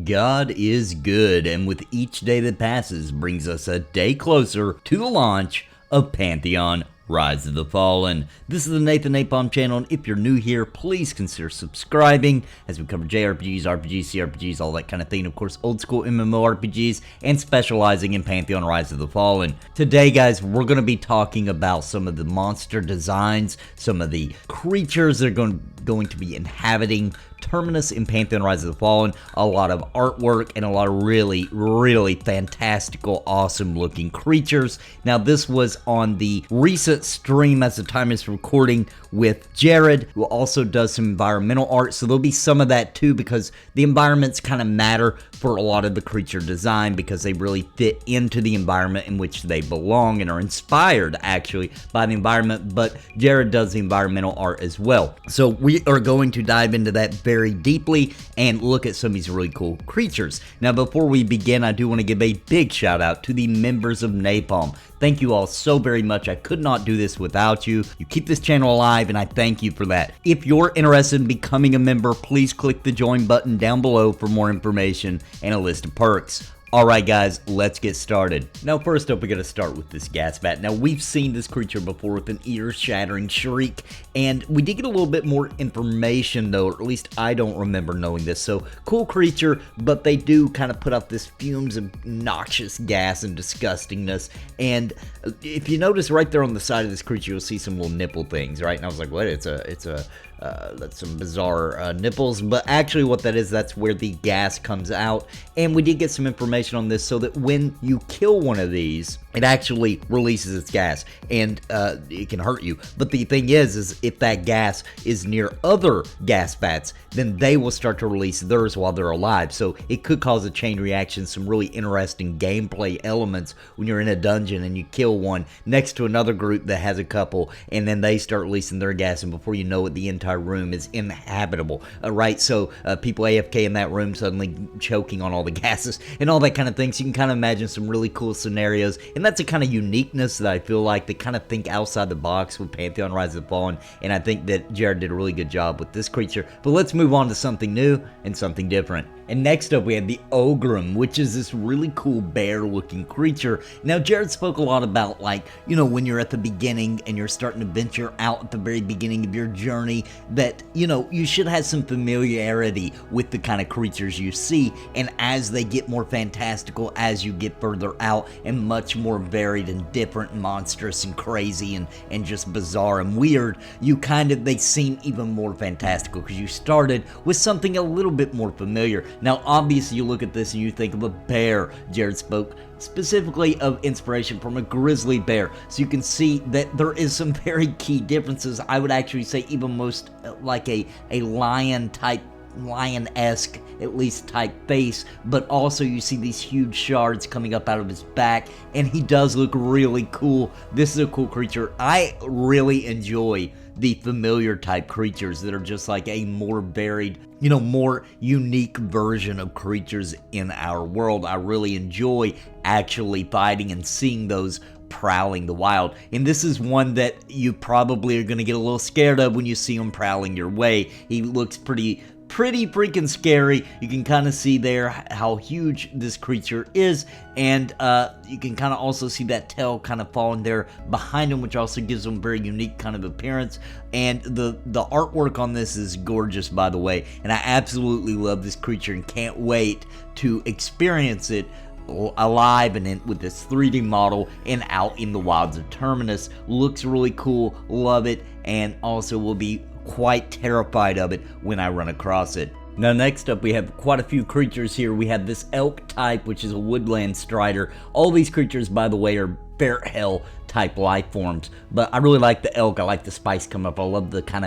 God is good, and with each day that passes brings us a day closer to the launch of Pantheon Rise of the Fallen. This is the Nathan Napalm channel, and if you're new here, please consider subscribing as we cover JRPGs, RPGs, CRPGs, all that kind of thing. Of course, old school MMORPGs, and specializing in Pantheon Rise of the Fallen. Today, guys, we're going to be talking about some of the monster designs, some of the creatures that are going to be inhabiting Terminus in Pantheon Rise of the Fallen, a lot of artwork, and a lot of really fantastical, awesome looking creatures. Now, this was on the recent stream as the time is recording with Jared, who also does some environmental art, so there'll be some of that too, because the environments kind of matter for a lot of the creature design, because they really fit into the environment in which they belong and are inspired actually by the environment, but Jared does the environmental art as well. So we are going to dive into that very deeply and look at some of these really cool creatures. Now, before we begin, I do want to give a big shout out to the members of Napalm. Thank you all so very much. I could not do this without you. You keep this channel alive, and I thank you for that. If you're interested in becoming a member, please click the join button down below for more information and a list of perks. Alright guys, let's get started. Now first up, we gotta start with this gas bat. Now we've seen this creature before with an ear-shattering shriek, and we did get a little bit more information though, or at least I don't remember knowing this. So, cool creature, but they do kind of put out this fumes of noxious gas and disgustingness, and if you notice right there on the side of this creature, you'll see some little nipple things, right? And I was like, what? That's some bizarre nipples, but actually what that is, that's where the gas comes out. And we did get some information on this, so that when you kill one of these, it actually releases its gas, and it can hurt you. But the thing is if that gas is near other gas bats, then they will start to release theirs while they're alive. So it could cause a chain reaction, some really interesting gameplay elements when you're in a dungeon and you kill one next to another group that has a couple, and then they start releasing their gas, and before you know it, the entire room is inhabitable, right? So people AFK in that room suddenly choking on all the gases and all that kind of thing. So you can kind of imagine some really cool scenarios, and that's a kind of uniqueness that I feel like they kind of think outside the box with Pantheon Rise of the Fallen, and I think that Jared did a really good job with this creature. But let's move on to something new and something different. And next up, we have the Ogrim, which is this really cool bear-looking creature. Now, Jared spoke a lot about, like, you know, when you're at the beginning and you're starting to venture out at the very beginning of your journey, that, you know, you should have some familiarity with the kind of creatures you see. And as they get more fantastical, as you get further out, and much more varied and different and monstrous and crazy and just bizarre and weird, they seem even more fantastical because you started with something a little bit more familiar. Now, obviously, you look at this and you think of a bear. Jared spoke specifically of inspiration from a grizzly bear. So you can see that there is some very key differences. I would actually say even most like a lion-type, lion-esque, at least type face, but also you see these huge shards coming up out of his back, and he does look really cool. This is a cool creature. I really enjoy the familiar type creatures that are just like a more varied, you know, more unique version of creatures in our world. I really enjoy actually fighting and seeing those prowling the wild, and this is one that you probably are going to get a little scared of when you see him prowling your way. He looks pretty freaking scary. You can kind of see there how huge this creature is, and you can kind of also see that tail kind of falling there behind him, which also gives him a very unique kind of appearance. And the artwork on this is gorgeous, by the way, and I absolutely love this creature and can't wait to experience it alive and with this 3D model and out in the wilds of Terminus. Looks really cool, love it, and also will be quite terrified of it when I run across it. Now, next up, we have quite a few creatures here. We have this elk type, which is a woodland strider. All these creatures, by the way, are bear hell type life forms, but I really like the elk. I like the spice coming up. I love the kind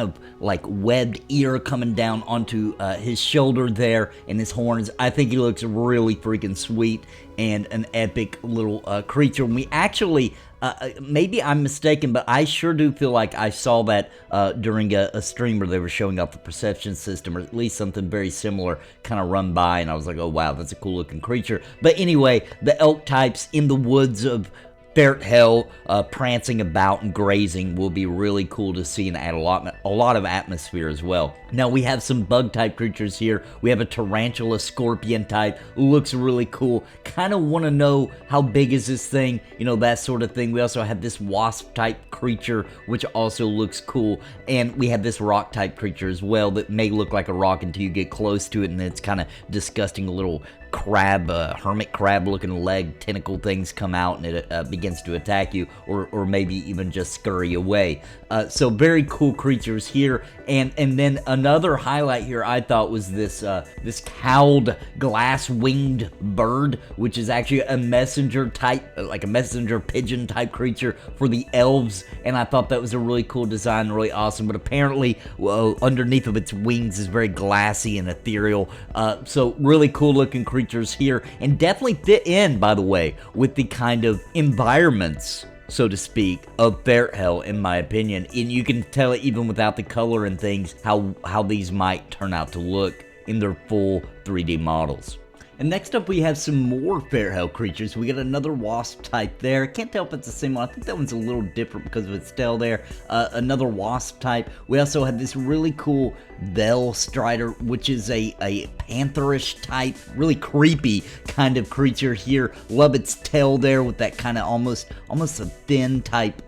of like webbed ear coming down onto his shoulder there, and his horns. I think he looks really freaking sweet and an epic little creature. And we actually maybe I'm mistaken, but I sure do feel like I saw that during a stream where they were showing off the perception system, or at least something very similar kind of run by, and I was like, oh wow, that's a cool looking creature. But anyway, the elk types in the woods of Ferret Hell prancing about and grazing will be really cool to see and add a lot of atmosphere as well. Now we have some bug type creatures here. We have a tarantula scorpion type, looks really cool. Kind of want to know how big is this thing, you know, that sort of thing. We also have this wasp type creature which also looks cool, and we have this rock type creature as well that may look like a rock until you get close to it, and it's kind of disgusting little crab, hermit crab looking leg tentacle things come out, and it begins to attack you, or maybe even just scurry away. So very cool creatures here. And then another highlight here I thought was this this cowled glass winged bird, which is actually a messenger type, like a messenger pigeon type creature for the elves, and I thought that was a really cool design, really awesome. But apparently underneath of its wings is very glassy and ethereal, so really cool looking creatures here, and definitely fit in, by the way, with the kind of environments, so to speak, of Ferret Hell, in my opinion. And you can tell even without the color and things how these might turn out to look in their full 3D models. And next up we have some more Ferret Hell creatures. We got another wasp type there. Can't tell if it's the same one. I think that one's a little different because of its tail there. Another wasp type. We also have this really cool Vel Strider, which is a pantherish type, really creepy kind of creature here. Love its tail there with that kind of almost a thin type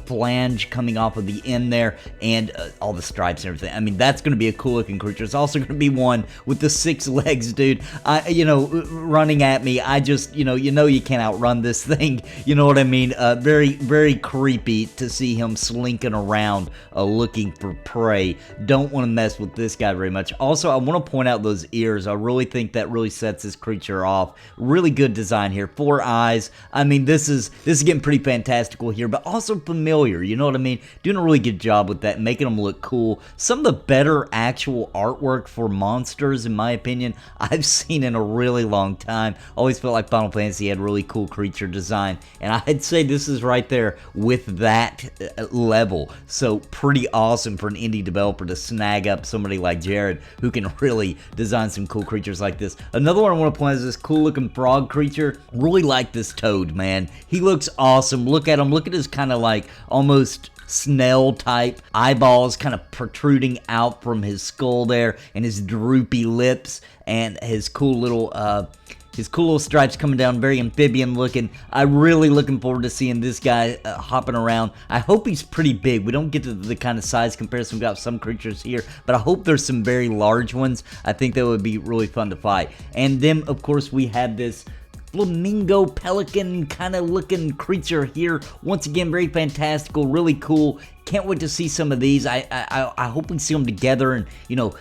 flange coming off of the end there, and all the stripes and everything. I mean, that's going to be a cool looking creature. It's also going to be one with the 6 legs, dude. You know, running at me. I just, you know you can't outrun this thing. You know what I mean? Very, very creepy to see him slinking around looking for prey. Don't want to mess with this guy very much. Also, I want to point out those ears. I really think that really sets this creature off. Really good design here. 4 eyes. I mean, this is getting pretty fantastical here, but also familiar. You know what I mean? Doing a really good job with that, making them look cool. Some of the better actual artwork for monsters, in my opinion, I've seen in a really long time. Always felt like Final Fantasy had really cool creature design, and I'd say this is right there with that level. So pretty awesome for an indie developer to snag up somebody like Jared who can really design some cool creatures like this. Another one I want to point out is this cool looking frog creature. Really like this toad, man. He looks awesome. Look at him. Look at his kind of like almost snail type eyeballs kind of protruding out from his skull there, and his droopy lips, and his cool little stripes coming down, very amphibian looking. I'm really looking forward to seeing this guy hopping around. I hope he's pretty big. We don't get to the kind of size comparison we got with some creatures here, but I hope there's some very large ones. I think that would be really fun to fight. And then, of course, we have this Flamingo Pelican kind of looking creature here. Once again, very fantastical, really cool. Can't wait to see some of these. I hope we see them together, and you know,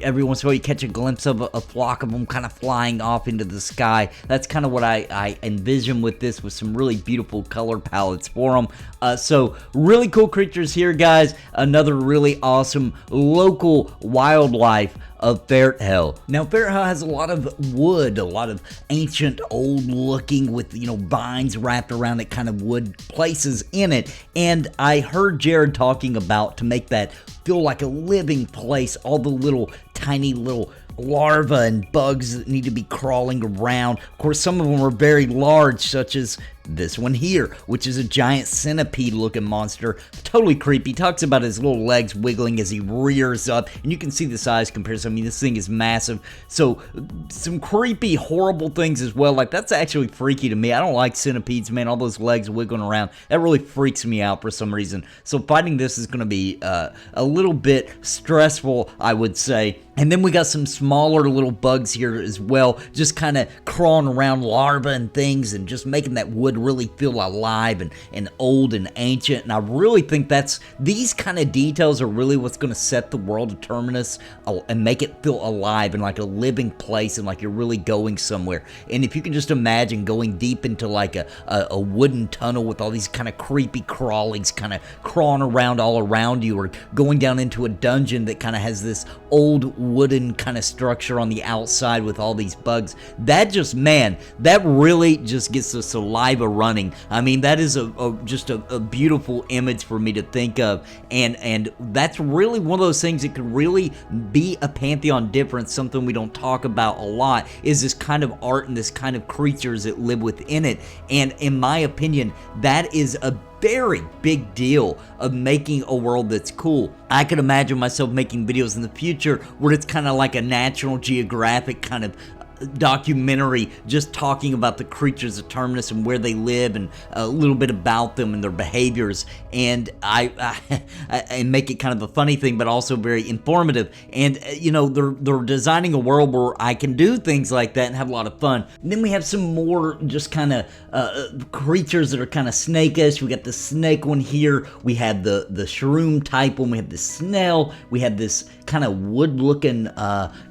every once in a while you catch a glimpse of a flock of them kind of flying off into the sky. That's kind of what I envision with this, with some really beautiful color palettes for them. So really cool creatures here, guys. Another really awesome local wildlife of Ferret Hell. Now, Ferret Hell has a lot of wood, a lot of ancient, old looking with, you know, vines wrapped around it, kind of wood places in it. And I heard Jared talking about, to make that feel like a living place, all the little tiny little larvae and bugs that need to be crawling around. Of course, some of them are very large, such as this one here, which is a giant centipede looking monster. Totally creepy. Talks about his little legs wiggling as he rears up, and you can see the size comparison. I mean, this thing is massive. So some creepy, horrible things as well. Like, that's actually freaky to me. I don't like centipedes, man. All those legs wiggling around, that really freaks me out for some reason. So fighting this is going to be a little bit stressful, I would say. And then we got some smaller little bugs here as well, just kind of crawling around, larvae and things, and just making that wood really feel alive and old and ancient. And I really think these kind of details are really what's going to set the world of Terminus and make it feel alive and like a living place, and like you're really going somewhere. And if you can just imagine going deep into like a wooden tunnel with all these kind of creepy crawlies kind of crawling around all around you, or going down into a dungeon that kind of has this old wooden kind of structure on the outside with all these bugs, that just, man, that really just gets the saliva together running. I mean, that is just a beautiful image for me to think of, and that's really one of those things that could really be a Pantheon difference. Something we don't talk about a lot is this kind of art and this kind of creatures that live within it, and in my opinion, that is a very big deal of making a world that's cool. I could imagine myself making videos in the future where it's kind of like a National Geographic kind of documentary, just talking about the creatures of Terminus and where they live and a little bit about them and their behaviors, and and make it kind of a funny thing but also very informative. And you know, they're designing a world where I can do things like that and have a lot of fun. And then we have some more just kind of creatures that are kind of snakish. We got the snake one here, we have the shroom type one, we have the snail, we have this kind of wood looking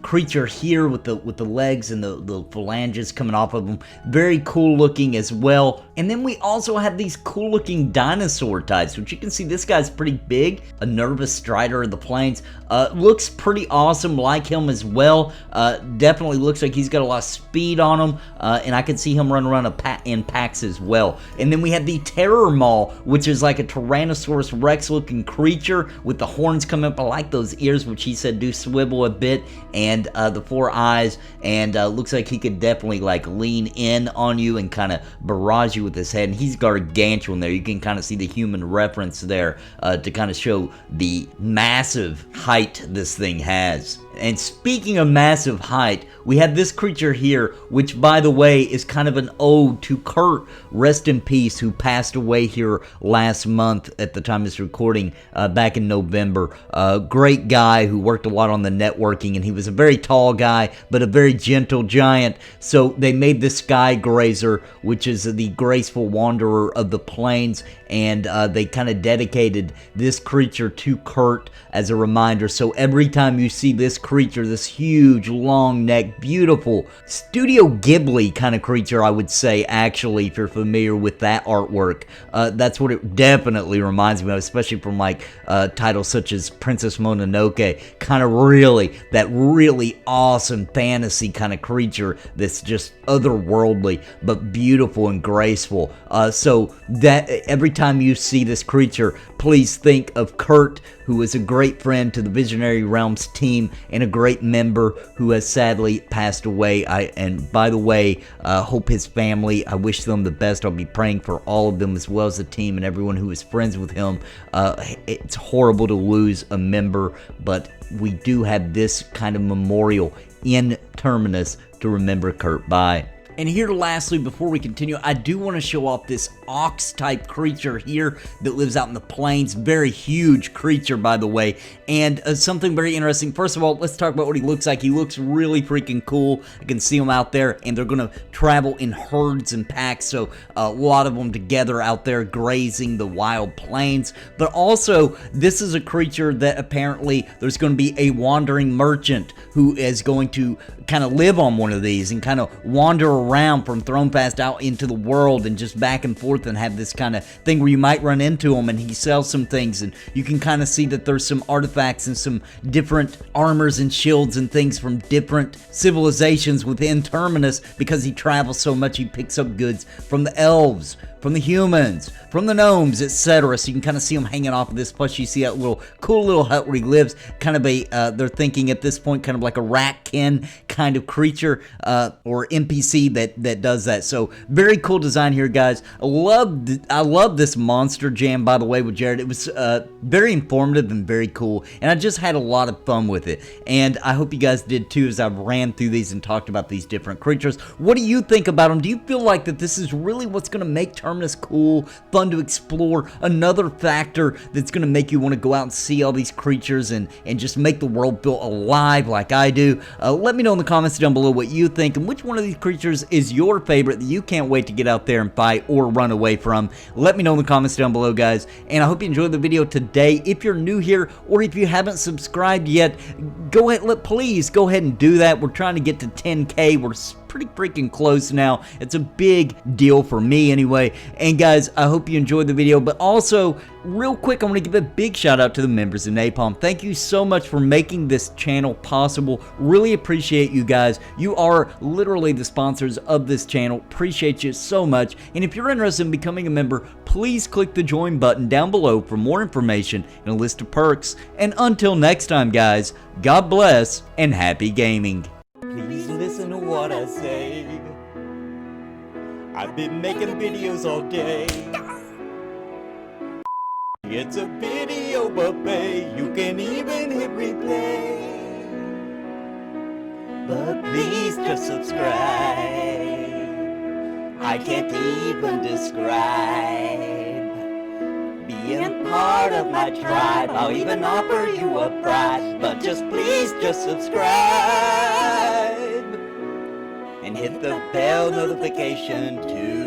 creature here with the legs and the phalanges coming off of them. Very cool looking as well. And then we also have these cool looking dinosaur types, which you can see this guy's pretty big, a nervous strider of the plains. Looks pretty awesome, like him as well. Definitely looks like he's got a lot of speed on him, and I can see him run around in packs as well. And then we have the Terror Maul, which is like a Tyrannosaurus Rex looking creature with the horns coming up. I like those ears, which he said do swivel a bit, and the 4 eyes, and looks like he could definitely like lean in on you and kind of barrage you with his head. And he's gargantuan there. You can kind of see the human reference there to kind of show the massive height this thing has. And speaking of massive height, we have this creature here, which by the way is kind of an ode to Kurt, rest in peace, who passed away here last month at the time of this recording, back in November. Great guy who worked a lot on the networking, and he was a very tall guy, but a very gentle giant. So they made this Sky Grazer, which is the graceful wanderer of the plains, and they kind of dedicated this creature to Kurt as a reminder. So every time you see this creature, this huge, long neck, beautiful Studio Ghibli kind of creature, I would say, actually, if you're familiar with that artwork, that's what it definitely reminds me of, especially from like titles such as Princess Mononoke. Kind of that really awesome fantasy kind of creature that's just otherworldly but beautiful and graceful. So that every time you see this creature, please think of Kurt, who is a great friend to the Visionary Realms team and a great member who has sadly passed away. And by the way, hope his family, I wish them the best. I'll be praying for all of them as well as the team and everyone who is friends with him. It's horrible to lose a member, but we do have this kind of memorial in Terminus to remember Kurt by. And here lastly, before we continue, I do want to show off this ox type creature here that lives out in the plains. Very huge creature, by the way, and something very interesting. First of all, let's talk about what he looks like. He looks really freaking cool. I can see him out there, and they're going to travel in herds and packs, so a lot of them together out there grazing the wild plains. But also, this is a creature that apparently there's going to be a wandering merchant who is going to kind of live on one of these and kind of wander around from Thronefast out into the world and just back and forth and have this kind of thing where you might run into him and he sells some things, and you can kind of see that there's some artifacts and some different armors and shields and things from different civilizations within Terminus. Because he travels so much, he picks up goods from the elves, from the humans, from the gnomes, etc. So you can kind of see him hanging off of this. Plus you see that cool little hut where he lives. Kind of they're thinking at this point kind of like a ratkin kind of creature or NPC that does that. So very cool design here, guys. I love this monster jam, by the way, with Jared. It was very informative and very cool, and I just had a lot of fun with it, and I hope you guys did too as I ran through these and talked about these different creatures. What do you think about them? Do you feel like that this is really what's going to make Terminus cool, fun to explore, another factor that's going to make you want to go out and see all these creatures and just make the world feel alive like I do? Let me know in the comments down below what you think, and which one of these creatures is your favorite that you can't wait to get out there and fight or run away from. Let me know in the comments down below, guys, and I hope you enjoyed the video today. If you're new here or if you haven't subscribed yet, please go ahead and do that. We're trying to get to 10K. We're pretty freaking close now. It's a big deal for me anyway. And guys, I hope you enjoyed the video, but also real quick, I want to give a big shout out to the members of Napalm. Thank you so much for making this channel possible. Really appreciate you guys. You are literally the sponsors of this channel. Appreciate you so much. And if you're interested in becoming a member, please click the join button down below for more information and a list of perks. And until next time, guys, God bless and happy gaming. Please listen to what I say. I've been making videos all day. It's a video, but babe, you can even hit replay. But please just subscribe. I can't even describe being part of my tribe. I'll even offer you a prize, but please just subscribe and hit the bell notification too.